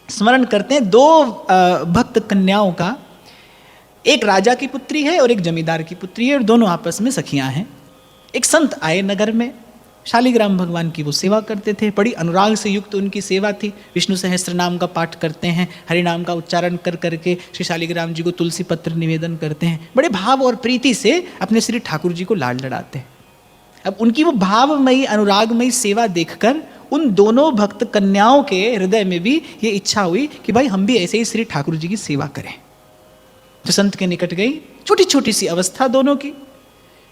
स्मरण करते हैं दो भक्त कन्याओं का। एक राजा की पुत्री है और एक जमींदार की पुत्री है, और दोनों आपस में सखियां हैं। एक संत आए नगर में, शालिग्राम भगवान की वो सेवा करते थे, बड़ी अनुराग से युक्त उनकी सेवा थी। विष्णु सहस्त्र नाम का पाठ करते हैं, हरि नाम का उच्चारण कर करके श्री शालिग्राम जी को तुलसी पत्र निवेदन करते हैं, बड़े भाव और प्रीति से अपने श्री ठाकुर जी को लाड लड़ाते हैं। अब उनकी वो भावमयी अनुरागमयी सेवा देखकर उन दोनों भक्त कन्याओं के हृदय में भी ये इच्छा हुई कि भाई हम भी ऐसे ही श्री ठाकुर जी की सेवा करें। तो संत के निकट गई, छोटी छोटी सी अवस्था दोनों की।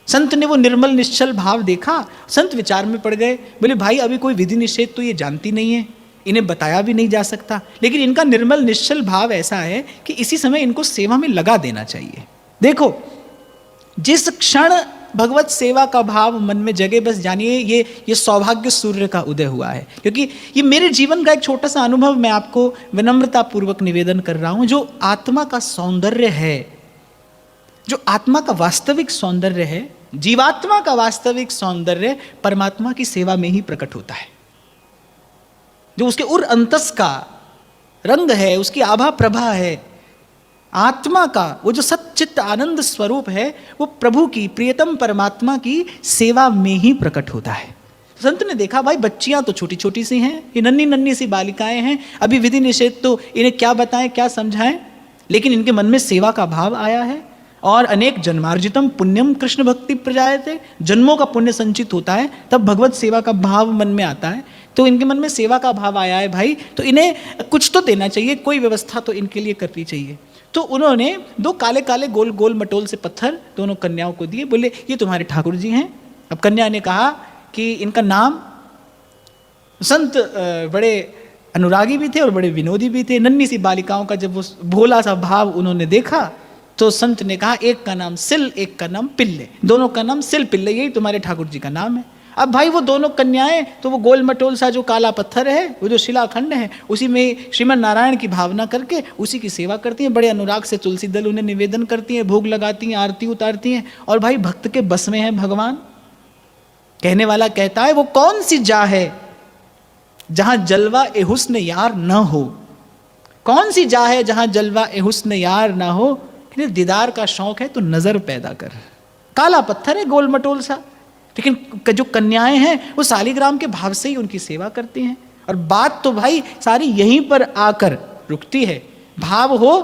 संत ने वो निर्मल निश्चल भाव देखा, संत विचार में पड़ गए, बोले भाई अभी कोई विधि निषेध तो ये जानती नहीं है, इन्हें बताया भी नहीं जा सकता, लेकिन इनका निर्मल निश्चल भाव ऐसा है कि इसी समय इनको सेवा में लगा देना चाहिए। देखो जिस क्षण भगवत सेवा का भाव मन में जगे, बस जानिए ये सौभाग्य सूर्य का उदय हुआ है। क्योंकि ये मेरे जीवन का एक छोटा सा अनुभव मैं आपको विनम्रता पूर्वक निवेदन कर रहा हूं। जो आत्मा का सौंदर्य है, जो आत्मा का वास्तविक सौंदर्य है, जीवात्मा का वास्तविक सौंदर्य परमात्मा की सेवा में ही प्रकट होता है। जो उसके उर अंतस का रंग है, उसकी आभा प्रभा है, आत्मा का वो जो सच्चित आनंद स्वरूप है, वो प्रभु की प्रियतम परमात्मा की सेवा में ही प्रकट होता है। संत ने देखा भाई बच्चियां तो छोटी छोटी सी हैं, ये नन्ही नन्ही सी बालिकाएं हैं, अभी विधि निषेध तो इन्हें क्या बताएं क्या समझाएं, लेकिन इनके मन में सेवा का भाव आया है। और अनेक जन्मार्जितम पुण्यम कृष्ण भक्ति प्रजायते, जन्मों का पुण्य संचित होता है तब भगवत सेवा का भाव मन में आता है। तो इनके मन में सेवा का भाव आया है भाई, तो इन्हें कुछ तो देना चाहिए, कोई व्यवस्था तो इनके लिए करनी चाहिए। तो उन्होंने दो काले काले गोल गोल मटोल से पत्थर दोनों कन्याओं को दिए, बोले ये तुम्हारे ठाकुर जी हैं। अब कन्या ने कहा कि इनका नाम, संत बड़े अनुरागी भी थे और बड़े विनोदी भी थे। नन्ही सी बालिकाओं का जब वो भोला सा भाव उन्होंने देखा तो संत ने कहा एक का नाम सिल, एक का नाम पिल्ले, दोनों का नाम सिल पिल्ले, यही तुम्हारे ठाकुर जी का नाम है। अब भाई वो दोनों कन्याएं तो वो गोल मटोल सा जो काला पत्थर है, वो जो शिलाखंड है, उसी में श्रीमन नारायण की भावना करके उसी की सेवा करती हैं। बड़े अनुराग से तुलसी दल उन्हें निवेदन करती हैं, भोग लगाती हैं, आरती उतारती हैं। और भाई भक्त के बस में है भगवान। कहने वाला कहता है वो कौन सी जा है जहां जलवा ए हुस्न यार न हो, कौन सी जा है जहां जलवा ए हुस्न यार ना हो, दीदार का शौक है तो नजर पैदा कर। काला पत्थर है गोल मटोल सा, लेकिन जो कन्याएं हैं वो शालिग्राम के भाव से ही उनकी सेवा करती हैं। और बात तो भाई सारी यहीं पर आकर रुकती है। भाव हो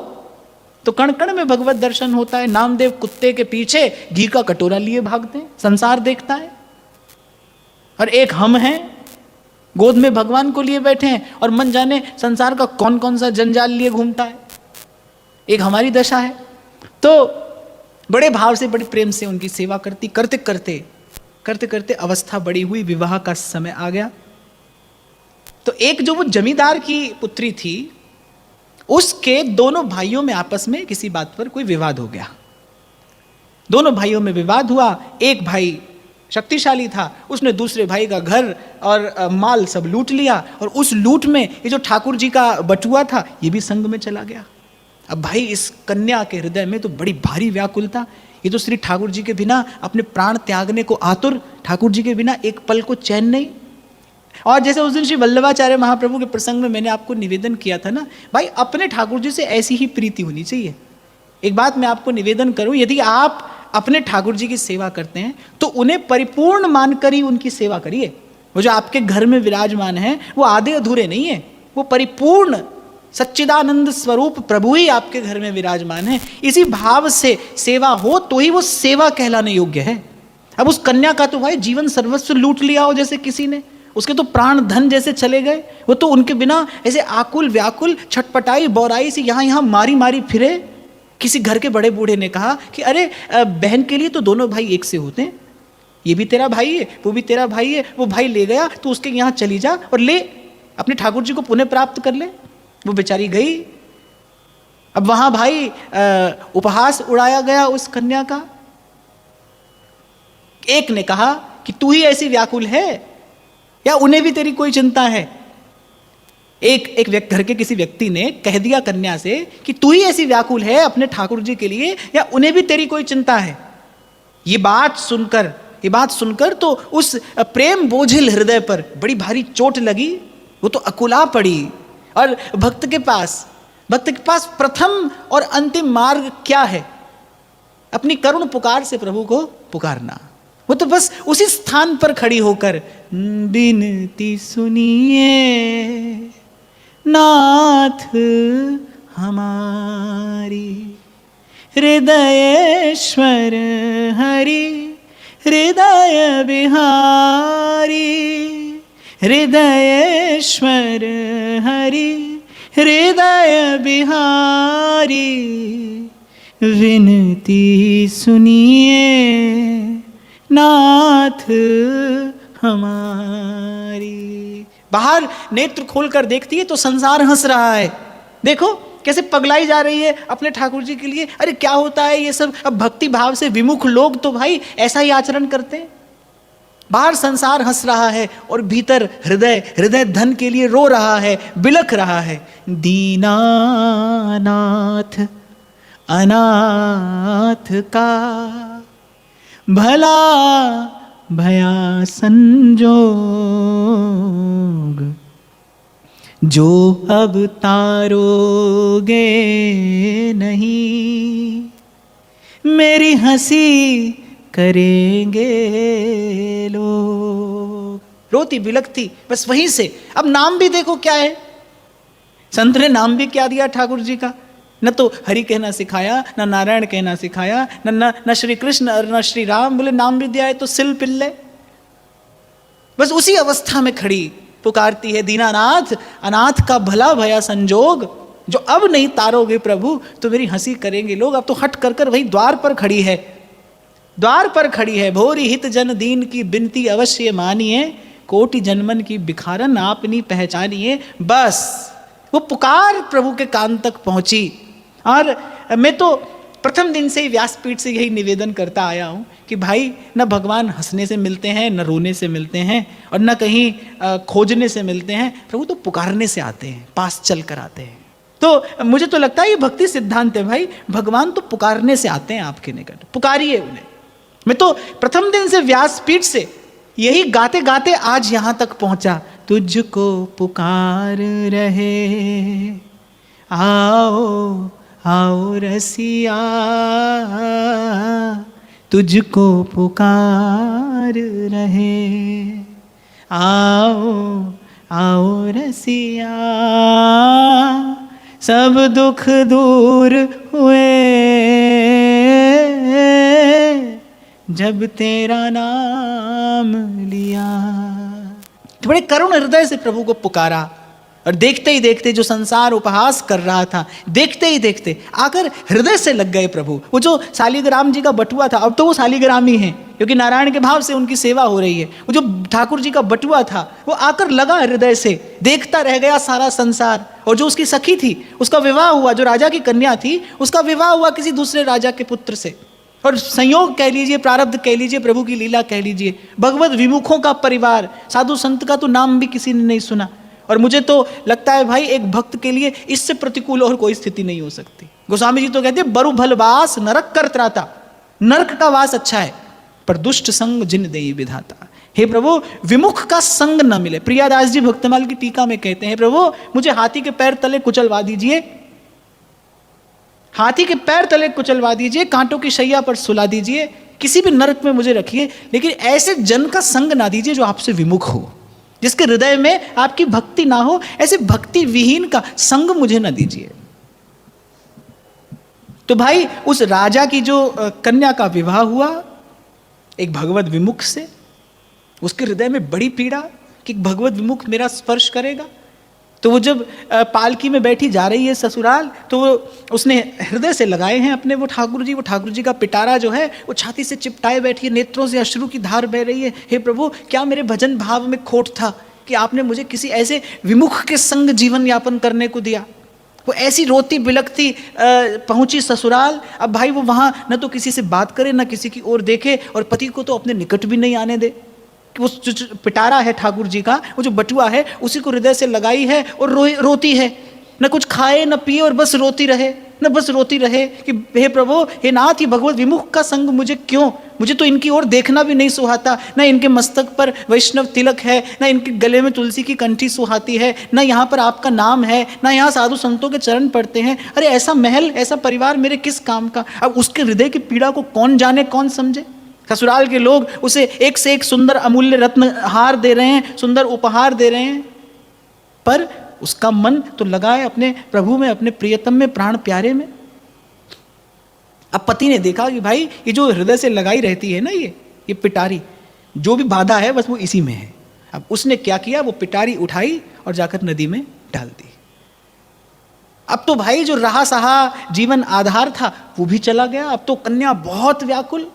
तो कण कण में भगवत दर्शन होता है। नामदेव कुत्ते के पीछे घी का कटोरा लिए भागते हैं, संसार देखता है। और एक हम हैं, गोद में भगवान को लिए बैठे हैं और मन जाने संसार का कौन कौन सा जंजाल लिए घूमता है। एक हमारी दशा है। तो बड़े भाव से बड़े प्रेम से उनकी सेवा करते करते अवस्था बड़ी हुई, विवाह का समय आ गया। तो एक जो वो जमींदार की पुत्री थी, उसके दोनों भाइयों में आपस में किसी बात पर कोई विवाद हो गया। दोनों भाइयों में विवाद हुआ। एक भाई शक्तिशाली था, उसने दूसरे भाई का घर और माल सब लूट लिया, और उस लूट में ये जो ठाकुर जी का बटुआ था ये भी संग में चला गया। अब भाई इस कन्या के हृदय में तो बड़ी भारी व्याकुलता। ये तो श्री ठाकुर जी के बिना अपने प्राण त्यागने को आतुर, ठाकुर जी के बिना एक पल को चैन नहीं। और जैसे उस दिन श्री वल्लभाचार्य महाप्रभु के प्रसंग में मैंने आपको निवेदन किया था ना, भाई अपने ठाकुर जी से ऐसी ही प्रीति होनी चाहिए। एक बात मैं आपको निवेदन करूं, यदि आप अपने ठाकुर जी की सेवा करते हैं तो उन्हें परिपूर्ण मानकर ही उनकी सेवा करिए। वो जो आपके घर में विराजमान है वो आधे अधूरे नहीं है, वो परिपूर्ण सच्चिदानंद स्वरूप प्रभु ही आपके घर में विराजमान है। इसी भाव से सेवा हो तो ही वो सेवा कहलाने योग्य है। अब उस कन्या का तो भाई जीवन सर्वस्व लूट लिया हो जैसे किसी ने, उसके तो प्राण धन जैसे चले गए। वो तो उनके बिना ऐसे आकुल व्याकुल छटपटाई बौराई से यहाँ यहाँ मारी मारी फिरे। किसी घर के बड़े बूढ़े ने कहा कि अरे बहन के लिए तो दोनों भाई एक से होते हैं, ये भी तेरा भाई है वो भी तेरा भाई है, वो भाई ले गया तो उसके यहाँ चली जा और ले अपने ठाकुर जी को पुण्य प्राप्त कर ले। वो बेचारी गई। अब वहां भाई उपहास उड़ाया गया उस कन्या का। एक ने कहा कि तू ही ऐसी व्याकुल है या उन्हें भी तेरी कोई चिंता है। एक घर के किसी व्यक्ति ने कह दिया कन्या से कि तू ही ऐसी व्याकुल है अपने ठाकुर जी के लिए या उन्हें भी तेरी कोई चिंता है। ये बात सुनकर तो उस प्रेम बोझिल हृदय पर बड़ी भारी चोट लगी। वो तो अकुला पड़ी और भक्त के पास प्रथम और अंतिम मार्ग क्या है? अपनी करुण पुकार से प्रभु को पुकारना। वो तो बस उसी स्थान पर खड़ी होकर बिनती सुनिए नाथ हमारी, हृदयेश्वर हरि हृदय बिहारी, हृदयेश्वर हरि हृदय बिहारी, विनती सुनिए नाथ हमारी। बाहर नेत्र खोलकर देखती है तो संसार हंस रहा है। देखो कैसे पगलाई जा रही है अपने ठाकुर जी के लिए। अरे क्या होता है ये सब? अब भक्ति भाव से विमुख लोग तो भाई ऐसा ही आचरण करते हैं। बाहर संसार हंस रहा है और भीतर हृदय धन के लिए रो रहा है, बिलख रहा है। दीनानाथ अनाथ का भला भया संजोग, जो अब तारोगे नहीं, मेरी हंसी करेंगे लोग। रोती बिलखती बस वहीं से। अब नाम भी देखो क्या है, संत ने नाम भी क्या दिया ठाकुर जी का। न तो हरि कहना सिखाया, न नारायण कहना सिखाया, न श्री कृष्ण और न श्री राम। बोले नाम भी दिया है तो सिल पिल्ले। बस उसी अवस्था में खड़ी पुकारती है, दीनानाथ अनाथ का भला भया संजोग, जो अब नहीं तारोगे प्रभु तो मेरी हंसी करेंगे लोग। अब तो हट कर वही द्वार पर खड़ी है, द्वार पर खड़ी है। भोरी हित जन दीन की बिनती अवश्य मानिए, कोटि जन्मन की बिखारन आपनी पहचानिए। बस वो पुकार प्रभु के कान तक पहुंची। और मैं तो प्रथम दिन से ही व्यासपीठ से यही निवेदन करता आया हूँ कि भाई न भगवान हंसने से मिलते हैं, न रोने से मिलते हैं, और न कहीं खोजने से मिलते हैं। प्रभु तो पुकारने से आते हैं, पास चल कर आते हैं। तो मुझे तो लगता है ये भक्ति सिद्धांत है भाई। भगवान तो पुकारने से आते हैं आपके निकट, पुकारिए उन्हें। मैं तो प्रथम दिन से व्यासपीठ से यही गाते गाते आज यहाँ तक पहुँचा। तुझको पुकार रहे आओ आओ रसिया, तुझको पुकार रहे आओ आओ रसिया, सब दुख दूर हुए जब तेरा नाम लिया। तो बड़े करुण हृदय से प्रभु को पुकारा। और देखते ही देखते जो संसार उपहास कर रहा था, देखते ही देखते आकर हृदय से लग गए प्रभु। वो जो शालिग्राम जी का बटुआ था, अब तो वो शालिग्राम ही है क्योंकि नारायण के भाव से उनकी सेवा हो रही है। वो जो ठाकुर जी का बटुआ था वो आकर लगा हृदय से, देखता रह गया सारा संसार। और जो उसकी सखी थी उसका विवाह हुआ, जो राजा की कन्या थी उसका विवाह हुआ किसी दूसरे राजा के पुत्र से। और संयोग कह लीजिए, प्रारब्ध कह लीजिए, प्रभु की लीला कह लीजिए। भगवत विमुखों का परिवार, साधु संत का तो नाम भी किसी ने नहीं सुना। और मुझे तो लगता है भाई एक भक्त के लिए इससे प्रतिकूल और कोई स्थिति नहीं हो सकती। गोस्वामी जी तो कहते हैं बरु भल वास नरक कर त्राता। नरक का वास अच्छा है पर दुष्ट संग जिन देई विधाता। हे प्रभु विमुख का संग न मिले। प्रियादास जी भक्तमाल की टीका में कहते हैं, प्रभु मुझे हाथी के पैर तले कुचलवा दीजिए, हाथी के पैर तले कुचलवा दीजिए, कांटों की शैया पर सुला दीजिए, किसी भी नरक में मुझे रखिए, लेकिन ऐसे जन का संग ना दीजिए जो आपसे विमुख हो, जिसके हृदय में आपकी भक्ति ना हो। ऐसे भक्ति विहीन का संग मुझे ना दीजिए। तो भाई उस राजा की जो कन्या का विवाह हुआ एक भगवत विमुख से, उसके हृदय में बड़ी पीड़ा कि भगवत विमुख मेरा स्पर्श करेगा। तो वो जब पालकी में बैठी जा रही है ससुराल, तो उसने हृदय से लगाए हैं अपने वो ठाकुर जी का पिटारा जो है वो छाती से चिपटाए बैठी है, नेत्रों से अश्रु की धार बह रही है। हे प्रभु क्या मेरे भजन भाव में खोट था कि आपने मुझे किसी ऐसे विमुख के संग जीवन यापन करने को दिया। वो ऐसी रोती बिलखती पहुंची ससुराल। अब भाई वो वहाँ न तो किसी से बात करे न किसी की ओर देखे, और पति को तो अपने निकट भी नहीं आने दे। वो जो पिटारा है ठाकुर जी का, वो जो बटुआ है उसी को हृदय से लगाई है और रोती है। न कुछ खाए न पिए और बस रोती रहे कि हे प्रभु हे नाथ, ये भगवत विमुख का संग मुझे क्यों? मुझे तो इनकी ओर देखना भी नहीं सुहाता, ना इनके मस्तक पर वैष्णव तिलक है, ना इनके गले में तुलसी की कंठी सुहाती है, ना यहाँ पर आपका नाम है, ना यहाँ साधु संतों के चरण पड़ते हैं। अरे ऐसा महल, ऐसा परिवार मेरे किस काम का। अब उसके हृदय की पीड़ा को कौन जाने, कौन समझे। ससुराल के लोग उसे एक से एक सुंदर अमूल्य रत्न हार दे रहे हैं, सुंदर उपहार दे रहे हैं, पर उसका मन तो लगा है अपने प्रभु में, अपने प्रियतम में, प्राण प्यारे में। अब पति ने देखा कि भाई ये जो हृदय से लगाई रहती है ना, ये पिटारी, जो भी बाधा है बस वो इसी में है। अब उसने क्या किया, वो पिटारी उठाई और जाकर नदी में डाल दी। अब तो भाई जो रहा सहा जीवन आधार था वो भी चला गया। अब तो कन्या बहुत व्याकुल।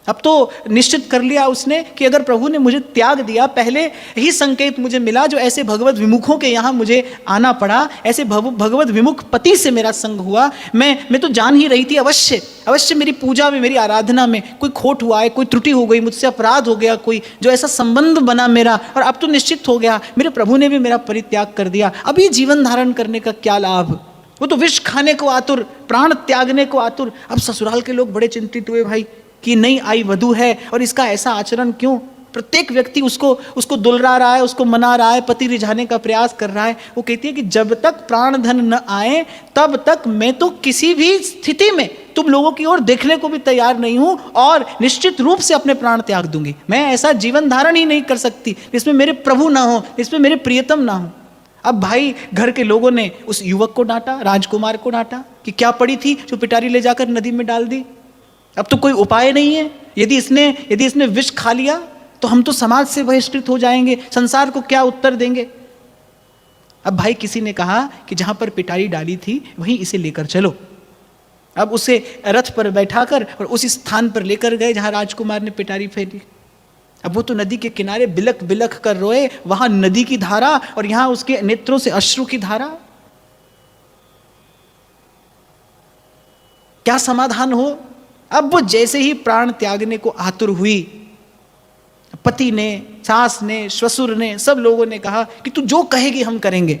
अब तो निश्चित कर लिया उसने कि अगर प्रभु ने मुझे त्याग दिया, पहले ही संकेत मुझे मिला जो ऐसे भगवत विमुखों के यहाँ मुझे आना पड़ा, ऐसे भगवत विमुख पति से मेरा संग हुआ। मैं तो जान ही रही थी अवश्य अवश्य मेरी पूजा में, मेरी आराधना में कोई खोट हुआ है, कोई त्रुटि हो गई, मुझसे अपराध हो गया कोई, जो ऐसा संबंध बना मेरा। और अब तो निश्चित हो गया, मेरे प्रभु ने भी मेरा परित्याग कर दिया। अभी जीवन धारण करने का क्या लाभ। वो तो विष खाने को आतुर, प्राण त्यागने को आतुर। अब ससुराल के लोग बड़े चिंतित हुए भाई कि नई आई वधू है और इसका ऐसा आचरण क्यों। प्रत्येक व्यक्ति उसको दुलरा रहा है, उसको मना रहा है, पति रिझाने का प्रयास कर रहा है। वो कहती है कि जब तक प्राण धन न आए तब तक मैं तो किसी भी स्थिति में तुम लोगों की ओर देखने को भी तैयार नहीं हूं, और निश्चित रूप से अपने प्राण त्याग दूंगी। मैं ऐसा जीवन धारण ही नहीं कर सकती जिसमें मेरे प्रभु ना हो, जिसमें मेरे प्रियतम ना हो। अब भाई घर के लोगों ने उस युवक को डांटा, राजकुमार को डांटा कि क्या पड़ी थी जो पिटारी ले जाकर नदी में डाल दी। अब तो कोई उपाय नहीं है, यदि इसने विष खा लिया तो हम तो समाज से बहिष्कृत हो जाएंगे, संसार को क्या उत्तर देंगे। अब भाई किसी ने कहा कि जहां पर पिटारी डाली थी वहीं इसे लेकर चलो। अब उसे रथ पर बैठाकर और उस स्थान पर लेकर गए जहां राजकुमार ने पिटारी फेंकी। अब वो तो नदी के किनारे बिलख बिलख कर रोए, वहां नदी की धारा और यहां उसके नेत्रों से अश्रु की धारा। क्या समाधान हो। अब वो जैसे ही प्राण त्यागने को आतुर हुई, पति ने, सास ने, ससुर ने, सब लोगों ने कहा कि तू जो कहेगी हम करेंगे,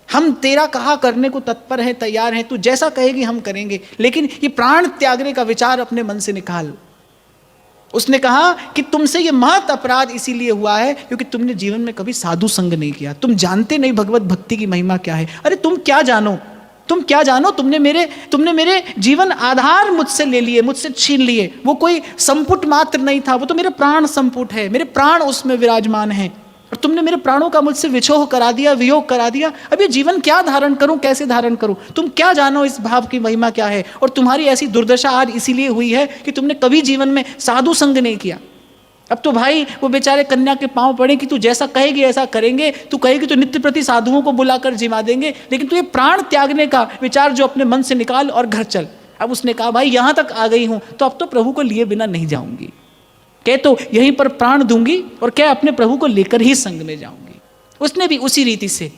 हम तेरा कहा करने को तत्पर हैं, तैयार हैं, तू जैसा कहेगी हम करेंगे, लेकिन ये प्राण त्यागने का विचार अपने मन से निकाल। उसने कहा कि तुमसे ये महत अपराध इसीलिए हुआ है क्योंकि तुमने जीवन में कभी साधु संग नहीं किया, तुम जानते नहीं भगवत भक्ति की महिमा क्या है। अरे तुम क्या जानो, तुम क्या जानो, तुमने मेरे जीवन आधार मुझसे ले लिए, मुझसे छीन लिए। वो कोई संपुट मात्र नहीं था, वो तो मेरे प्राण संपुट है, मेरे प्राण उसमें विराजमान हैं, और तुमने मेरे प्राणों का मुझसे विछोह करा दिया, वियोग करा दिया। अब ये जीवन क्या धारण करूं, कैसे धारण करूं। तुम क्या जानो इस भाव की महिमा क्या है। और तुम्हारी ऐसी दुर्दशा आज इसीलिए हुई है कि तुमने कभी जीवन में साधु संग नहीं किया। अब तो भाई वो बेचारे कन्या के पांव पड़े कि तू जैसा कहेगी ऐसा करेंगे, तू कहेगी तो नित्य प्रति साधुओं को बुलाकर जिमा देंगे, लेकिन तू ये प्राण त्यागने का विचार जो अपने मन से निकाल और घर चल। अब उसने कहा भाई यहां तक आ गई हूं तो अब तो प्रभु को लिए बिना नहीं जाऊंगी, कह तो यहीं पर प्राण दूंगी और क्या अपने प्रभु को लेकर ही संग में जाऊंगी। उसने भी उसी रीति से,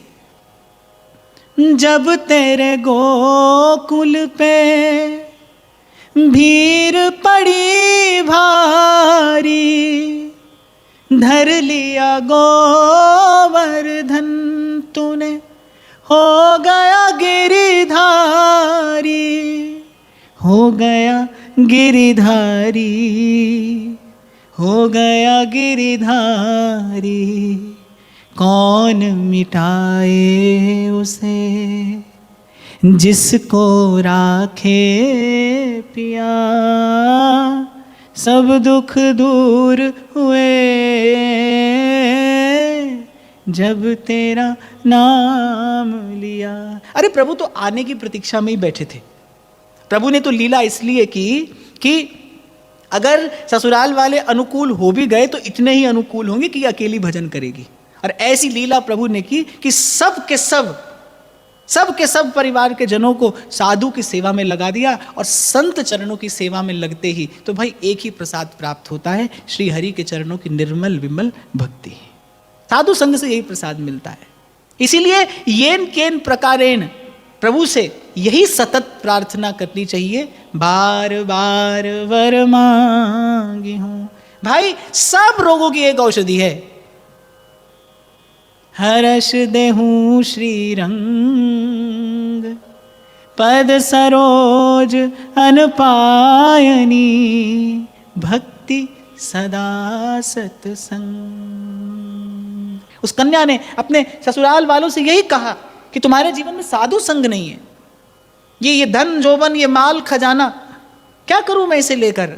जब तेरे गोकुल पे भीड़ पड़ी भारी, धर लिया गोवर्धन तूने, हो गया गिरिधारी, हो गया गिरिधारी, हो गया गिरिधारी। कौन मिटाए उसे जिसको राखे पिया, सब दुख दूर हुए जब तेरा नाम लिया। अरे प्रभु तो आने की प्रतीक्षा में ही बैठे थे। प्रभु ने तो लीला इसलिए की कि अगर ससुराल वाले अनुकूल हो भी गए तो इतने ही अनुकूल होंगे कि अकेली भजन करेगी। और ऐसी लीला प्रभु ने की कि सब के सब परिवार के जनों को साधु की सेवा में लगा दिया। और संत चरणों की सेवा में लगते ही तो भाई एक ही प्रसाद प्राप्त होता है, श्री हरि के चरणों की निर्मल विमल भक्ति। साधु संग से यही प्रसाद मिलता है। इसीलिए येन केन प्रकारेण प्रभु से यही सतत प्रार्थना करनी चाहिए, बार बार वर मांगी हूं। भाई सब रोगों की एक औषधि है, हर्ष देहूं श्री रंग, पद सरोज अनपायनी, भक्ति भक्ति सदा सत्संग। उस कन्या ने अपने ससुराल वालों से यही कहा कि तुम्हारे जीवन में साधु संग नहीं है, ये धन जोबन, ये माल खजाना, क्या करूं मैं इसे लेकर?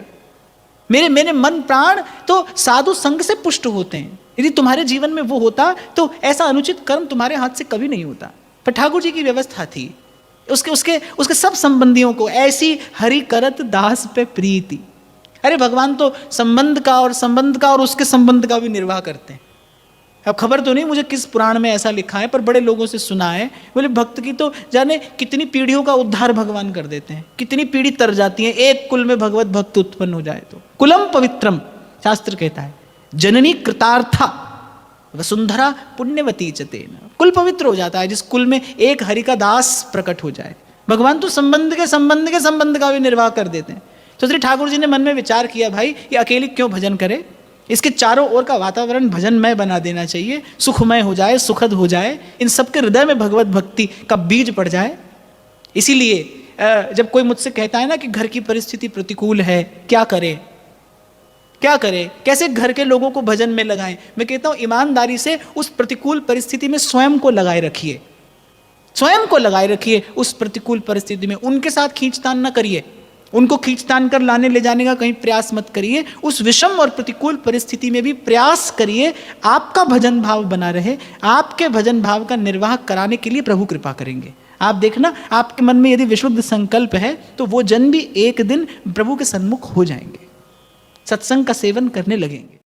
मेरे मन प्राण तो साधु संग से पुष्ट होते हैं। यदि तुम्हारे जीवन में वो होता तो ऐसा अनुचित कर्म तुम्हारे हाथ से कभी नहीं होता। पर ठाकुर जी की व्यवस्था थी, उसके सब संबंधियों को ऐसी हरि करत दास पे प्रीति। अरे भगवान तो संबंध का और उसके संबंध का भी निर्वाह करते हैं। अब खबर तो नहीं मुझे किस पुराण में ऐसा लिखा है, पर बड़े लोगों से सुना है, बोले भक्त की तो जाने कितनी पीढ़ियों का उद्धार भगवान कर देते हैं, कितनी पीढ़ी तर जाती है एक कुल में भगवत भक्त उत्पन्न हो जाए तो। कुलम पवित्रम शास्त्र कहता है, जननी कृतार्था वसुंधरा पुण्यवती चतेन। कुल पवित्र हो जाता है जिस कुल में एक हरि का दास प्रकट हो जाए। भगवान तो संबंध का भी निर्वाह कर देते हैं। तो श्री ठाकुर जी ने मन में विचार किया, भाई ये अकेली क्यों भजन करे, इसके चारों ओर का वातावरण भजनमय बना देना चाहिए, सुखमय हो जाए, सुखद हो जाए, इन सबके हृदय में भगवत भक्ति का बीज पड़ जाए। इसीलिए जब कोई मुझसे कहता है ना कि घर की परिस्थिति प्रतिकूल है, क्या करे, कैसे घर के लोगों को भजन में लगाएं, मैं कहता हूं ईमानदारी से उस प्रतिकूल परिस्थिति में स्वयं को लगाए रखिए उस प्रतिकूल परिस्थिति में। उनके साथ खींचतान न करिए, उनको खींचतान कर लाने ले जाने का कहीं प्रयास मत करिए। उस विषम और प्रतिकूल परिस्थिति में भी प्रयास करिए, आपका भजन भाव बना रहे। आपके भजन भाव का निर्वाह कराने के लिए प्रभु कृपा करेंगे। आप देखना, आपके मन में यदि विशुद्ध संकल्प है तो वो जन भी एक दिन प्रभु के सन्मुख हो जाएंगे, सत्संग का सेवन करने लगेंगे।